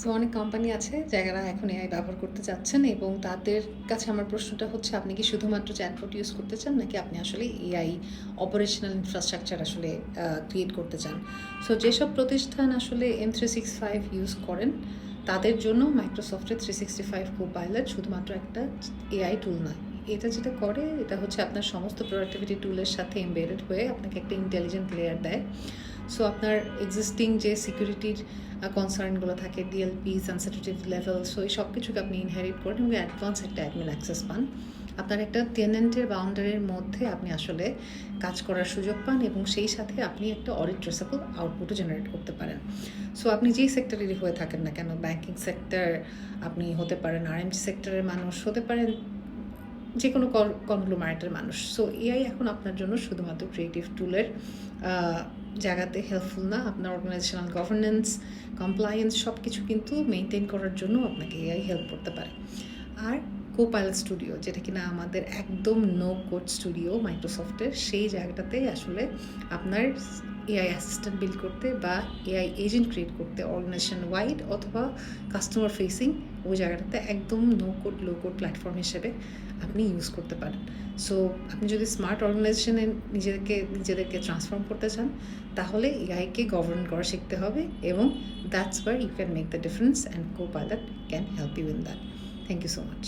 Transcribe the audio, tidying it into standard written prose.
So অনেক company আছে যারা এখন এআই ব্যবহার করতে চাচ্ছেন, এবং তাদের কাছে আমার প্রশ্নটা হচ্ছে, আপনি কি শুধুমাত্র চ্যাটবট ইউজ করতে চান, নাকি আপনি আসলে এআই অপারেশনাল ইনফ্রাস্ট্রাকচার আসলে ক্রিয়েট করতে চান? সো যেসব প্রতিষ্ঠান আসলে M365 ইউজ করেন, তাদের জন্য মাইক্রোসফটের 365 কোপাইলট শুধুমাত্র একটা এআই টুল নয়। এটা যেটা করে, এটা হচ্ছে আপনার সমস্ত প্রোডাক্টিভিটি টুলের সাথে এমবেডেড হয়ে আপনাকে একটা ইন্টেলিজেন্ট লেয়ার দেয়। সো আপনার এক্সিস্টিং যে সিকিউরিটির কনসার্নগুলো থাকে, ডিএলপি, সেন্সিটিভ লেভেল, সো এই সব কিছুকে আপনি ইনহেরিট করেন এবং অ্যাডভান্স একটা অ্যাডমিন অ্যাক্সেস পান। আপনার একটা টেনেন্টের বাউন্ডারির মধ্যে আপনি আসলে কাজ করার সুযোগ পান, এবং সেই সাথে আপনি একটা অডিট ট্রেসেবল আউটপুটও জেনারেট করতে পারেন। সো আপনি যেই সেক্টরেরই হয়ে থাকেন না কেন, ব্যাংকিং সেক্টর আপনি হতে পারেন, আরএমজি সেক্টরের মানুষ হতে পারেন, যে কোনো কনগ্লোমারেটের মানুষ। সো এআই এখন আপনার জন্য শুধুমাত্র ক্রিয়েটিভ টুলের জায়গাতে হেল্পফুল না, আপনার অর্গানাইজেশনাল গভর্নেন্স, কমপ্লায়েন্স সব কিছু কিন্তু মেনটেন করার জন্য আপনাকে এআই হেল্প করতে পারে। আর কোপাইলট স্টুডিও, যেটা কিনা আমাদের একদম নো কোড স্টুডিও মাইক্রোসফটের, সেই জায়গাটাতে আসলে আপনার এআই অ্যাসিস্ট্যান্ট বিল্ড করতে বা এআই এজেন্ট ক্রিয়েট করতে, অর্গানাইজেশন ওয়াইড অথবা কাস্টমার ফেসিং, ওই জায়গাটাতে একদম নো কোড লো কোড প্ল্যাটফর্ম হিসেবে আপনি ইউজ করতে পারেন। সো আপনি যদি স্মার্ট অর্গানাইজেশনে নিজেদেরকে ট্রান্সফর্ম করতে চান, তাহলে এআইকে গভর্ন করা শিখতে হবে, এবং that's where you can make the difference, and Copilot can help you in that. Thank you so much.